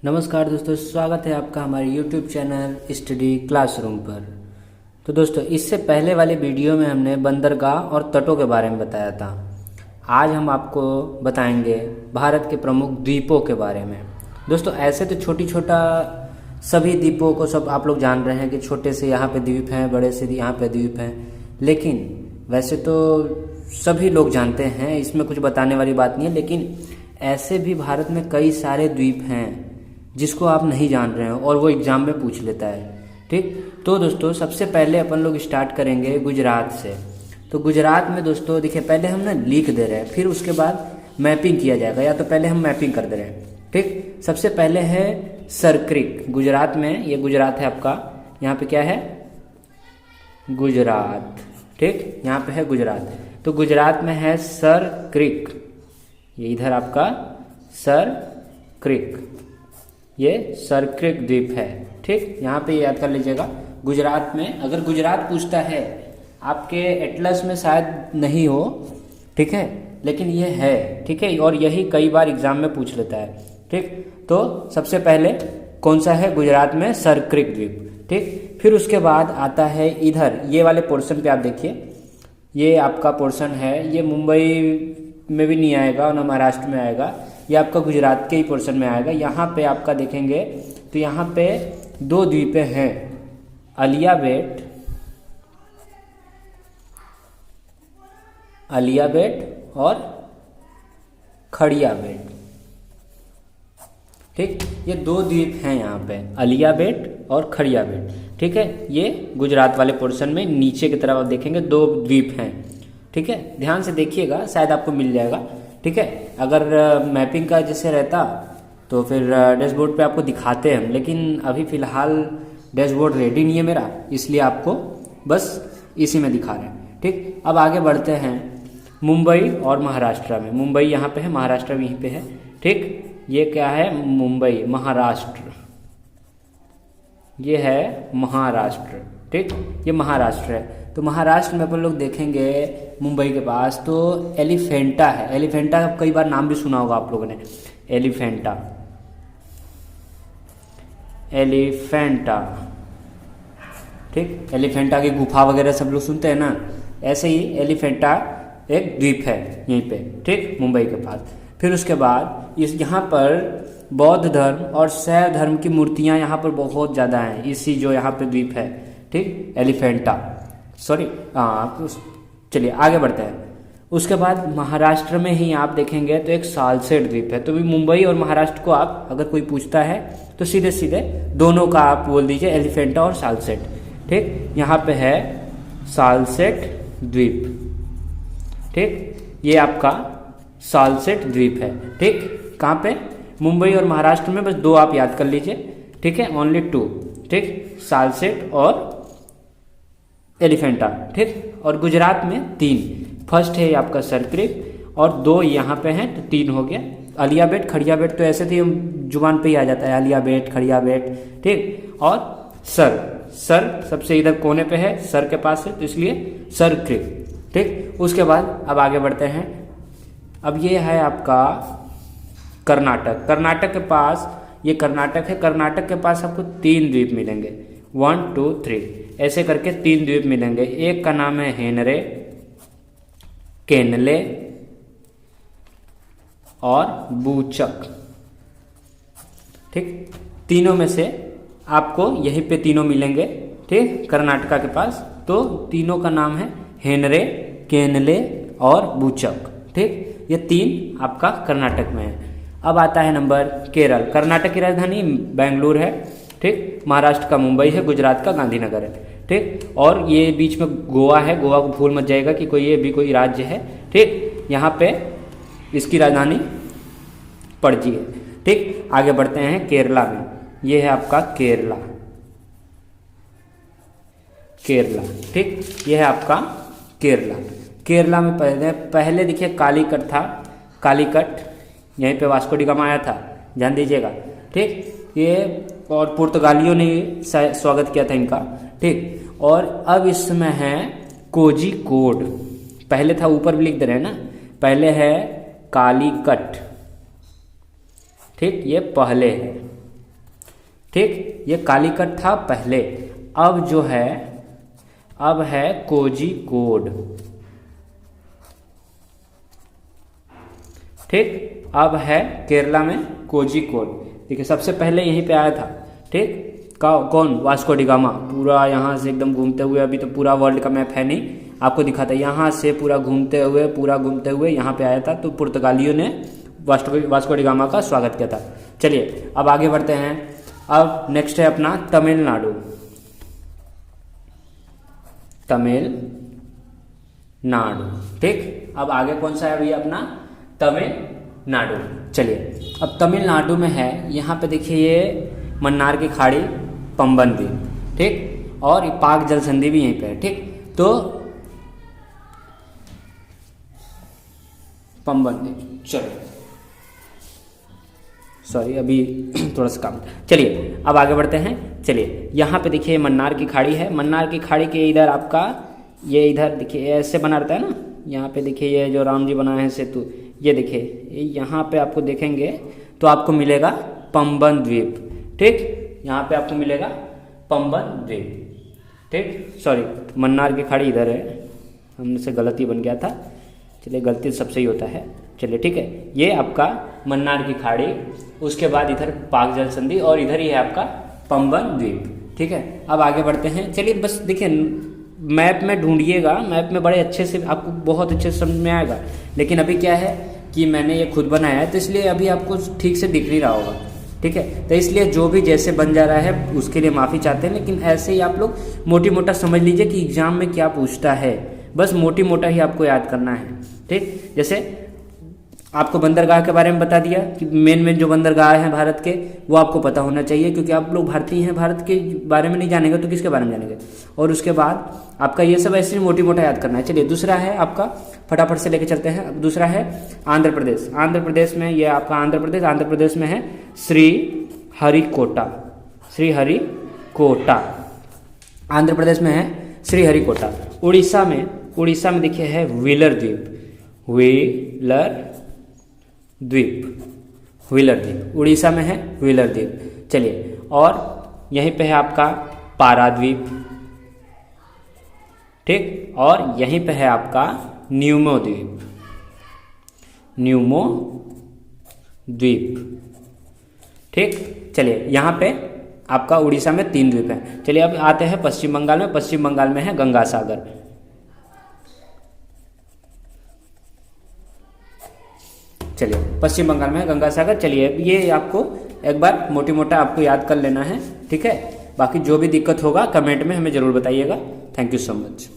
नमस्कार दोस्तों, स्वागत है आपका हमारे YouTube चैनल स्टडी क्लासरूम पर। तो दोस्तों, इससे पहले वाले वीडियो में हमने बंदरगाह और तटों के बारे में बताया था। आज हम आपको बताएंगे भारत के प्रमुख द्वीपों के बारे में। दोस्तों, ऐसे तो छोटा सभी द्वीपों को सब आप लोग जान रहे हैं कि छोटे से यहाँ पे द्वीप हैं, बड़े से यहाँ पे द्वीप हैं, लेकिन वैसे तो सभी लोग जानते हैं, इसमें कुछ बताने वाली बात नहीं है। लेकिन ऐसे भी भारत में कई सारे द्वीप हैं जिसको आप नहीं जान रहे हो और वो एग्ज़ाम में पूछ लेता है। ठीक, तो दोस्तों सबसे पहले अपन लोग स्टार्ट करेंगे गुजरात से। तो गुजरात में दोस्तों देखिए, पहले हम ना लिख दे रहे हैं, फिर उसके बाद मैपिंग किया जाएगा, या तो पहले हम मैपिंग कर दे रहे हैं। ठीक, सबसे पहले है सरक्रिक। गुजरात में, ये गुजरात है आपका, यहाँ पे क्या है, गुजरात। ठीक, यहाँ पे है गुजरात। तो गुजरात में है सरक्रिक, ये इधर आपका सरक्रिक, ये सरक्रिक द्वीप है। ठीक, यहाँ पे याद कर लीजिएगा। गुजरात में, अगर गुजरात पूछता है, आपके एटलस में शायद नहीं हो, ठीक है, लेकिन ये है। ठीक है, और यही कई बार एग्जाम में पूछ लेता है। ठीक, तो सबसे पहले कौन सा है, गुजरात में सरक्रिक द्वीप। ठीक, फिर उसके बाद आता है इधर, ये वाले पोर्शन पे आप देखिए, ये आपका पोर्शन है, ये मुंबई में भी नहीं आएगा और ना महाराष्ट्र में आएगा, ये आपका गुजरात के ही पोर्शन में आएगा। यहाँ पे आपका देखेंगे तो यहाँ पे दो द्वीपें हैं, अलियाबेट और खड़ियाबेट। ठीक, ये दो द्वीप हैं यहाँ पे, अलियाबेट और खड़ियाबेट। ठीक है, ये गुजरात वाले पोर्शन में नीचे की तरफ आप देखेंगे दो द्वीप हैं। ठीक है, ध्यान से देखिएगा, शायद आपको मिल जाएगा। ठीक है, अगर मैपिंग का जैसे रहता तो फिर डैशबोर्ड पे आपको दिखाते हैं हम, लेकिन अभी फ़िलहाल डैशबोर्ड रेडी नहीं है मेरा, इसलिए आपको बस इसी में दिखा रहे हैं। ठीक, अब आगे बढ़ते हैं मुंबई और महाराष्ट्र में। मुंबई यहाँ पे है, महाराष्ट्र भी यहीं पे है। ठीक, ये क्या है, मुंबई, महाराष्ट्र, ये है महाराष्ट्र। ठीक, ये महाराष्ट्र है। तो महाराष्ट्र में अपन लोग देखेंगे मुंबई के पास तो एलिफेंटा है। एलिफेंटा का कई बार नाम भी सुना होगा आप लोगों ने, एलिफेंटा, एलिफेंटा। ठीक, एलिफेंटा की गुफा वगैरह सब लोग सुनते हैं ना, ऐसे ही एलिफेंटा एक द्वीप है यहीं पे। ठीक, मुंबई के पास। फिर उसके बाद यहाँ पर बौद्ध धर्म और शैव धर्म की मूर्तियाँ यहाँ पर बहुत ज़्यादा हैं, इसी जो यहाँ पे द्वीप है। ठीक, एलिफेंटा, सॉरी, चलिए आगे बढ़ते हैं। उसके बाद महाराष्ट्र में ही आप देखेंगे तो एक सालसेट द्वीप है। तो भी मुंबई और महाराष्ट्र को आप अगर कोई पूछता है तो सीधे सीधे दोनों का आप बोल दीजिए, एलिफेंटा और सालसेट। ठीक, यहाँ पे है सालसेट द्वीप। ठीक, ये आपका सालसेट द्वीप है। ठीक, कहाँ पे, मुंबई और महाराष्ट्र में बस दो आप याद कर लीजिए। ठीक है, ओनली टू। ठीक, सालसेट और एलिफेंटा। ठीक, और गुजरात में तीन, फर्स्ट है आपका सरक्रिक और दो यहाँ पे हैं, तो तीन हो गया। अलियाबेट, खड़ियाबेट तो ऐसे थे जुबान पे ही आ जाता है, अलियाबेट, खड़ियाबेट। ठीक, और सर सबसे इधर कोने पे है, सर के पास है, तो इसलिए सरक्रिक। ठीक, उसके बाद अब आगे बढ़ते हैं। अब ये है आपका कर्नाटक। कर्नाटक के पास, ये कर्नाटक है, कर्नाटक के पास आपको तीन द्वीप मिलेंगे, 1 2 3 ऐसे करके तीन द्वीप मिलेंगे। एक का नाम है हेनरे, केनले और बूचक। ठीक, तीनों में से आपको यहीं पे तीनों मिलेंगे। ठीक, कर्नाटका के पास तो तीनों का नाम है हेनरे, केनले और बूचक। ठीक, ये तीन आपका कर्नाटक में है। अब आता है नंबर केरल। कर्नाटक की राजधानी बेंगलुरु है। ठीक, महाराष्ट्र का मुंबई है, गुजरात का गांधीनगर है। ठीक, और ये बीच में गोवा है, गोवा को भूल मत जाएगा कि कोई ये भी कोई राज्य है। ठीक, यहाँ पे इसकी राजधानी पणजी है। ठीक, आगे बढ़ते हैं केरला में। ये है आपका केरला, केरला। ठीक, ये है आपका केरला। केरला में पहले देखिए कालीकट था, कालीकट यहीं पे वास्को डी गामा आया था, ध्यान दीजिएगा। ठीक, ये और पुर्तगालियों ने स्वागत किया था इनका। ठीक, और अब इसमें है कोझिकोड। पहले था, ऊपर भी लिख दे रहे हैं ना, पहले है कालीकट। ठीक, ये पहले है। ठीक, ये कालीकट था पहले। अब जो है, अब है कोझिकोड। ठीक, अब है केरला में कोझिकोड। देखिए सबसे पहले यहीं पे आया था। ठीक, कौन? Vasco D gamma. पूरा यहाँ से एकदम घूमते हुए, अभी तो पूरा वर्ल्ड का मैप है नहीं, आपको दिखाता है, यहाँ से पूरा घूमते हुए यहाँ पे आया था। तो पुर्तगालियों ने वास्को डी गामा का स्वागत किया था। चलिए अब आगे बढ़ते हैं। अब नेक्स्ट है अपना तमिलनाडु। ठीक, अब आगे कौन सा है भैया? अपना तमिलनाडु। चलिए अब तमिलनाडु में है, यहाँ पे देखिए ये मन्नार की खाड़ी, पंबन द्वीप। ठीक, और ये पाक जल संधि भी यहीं पे है। ठीक, तो पंबन द्वीप। चलिए सॉरी, अभी थोड़ा सा काम। चलिए अब आगे बढ़ते हैं। चलिए यहाँ पे देखिए मन्नार की खाड़ी है। मन्नार की खाड़ी के इधर आपका ये इधर देखिए ऐसे बना रहता है ना, यहाँ पे देखिए ये जो राम जी बनाए हैं सेतु, ये देखिए यहाँ पे आपको देखेंगे तो आपको मिलेगा पंबन द्वीप। ठीक, यहाँ पे आपको मिलेगा पंबन द्वीप। ठीक, सॉरी मन्नार की खाड़ी इधर है, हमने से गलती बन गया था। चलिए गलती सबसे ही होता है। चलिए ठीक है, ये आपका मन्नार की खाड़ी, उसके बाद इधर पाक जल संधि और इधर ही है आपका पंबन द्वीप। ठीक है, अब आगे बढ़ते हैं। चलिए बस देखिए मैप में ढूंढिएगा, मैप में बड़े अच्छे से आपको बहुत अच्छे से समझ में आएगा। लेकिन अभी क्या है कि मैंने ये खुद बनाया है, तो इसलिए अभी आपको ठीक से दिख नहीं रहा होगा। ठीक है, तो इसलिए जो भी जैसे बन जा रहा है उसके लिए माफ़ी चाहते हैं। लेकिन ऐसे ही आप लोग मोटी मोटा समझ लीजिए कि एग्जाम में क्या पूछता है, बस मोटी मोटा ही आपको याद करना है। ठीक, जैसे आपको बंदरगाह के बारे में बता दिया कि मेन जो बंदरगाह हैं भारत के, वो आपको पता होना चाहिए, क्योंकि आप लोग भारतीय हैं, भारत के बारे में नहीं जानेंगे तो किसके बारे में जानेंगे। और उसके बाद आपका ये सब ऐसे मोटी मोटा याद करना है। चलिए दूसरा है आपका, फटाफट से लेके चलते हैं। अब दूसरा है आंध्र प्रदेश। आंध्र प्रदेश में ये आपका आंध्र प्रदेश में है श्रीहरिकोटा। आंध्र प्रदेश में है श्रीहरिकोटा। उड़ीसा में देखिए है व्हीलर द्वीप। उड़ीसा में है व्हीलर द्वीप। चलिए, और यहीं पे है आपका पाराद्वीप। ठीक, और यहीं पे है आपका न्यूमो द्वीप। ठीक, चलिए यहाँ पे आपका उड़ीसा में 3 द्वीप हैं। चलिए अब आते हैं पश्चिम बंगाल में। पश्चिम बंगाल में है गंगा सागर। चलिए पश्चिम बंगाल में है गंगा सागर। चलिए ये आपको एक बार मोटी मोटा आपको याद कर लेना है। ठीक है, बाकी जो भी दिक्कत होगा कमेंट में हमें ज़रूर बताइएगा। Thank you so much.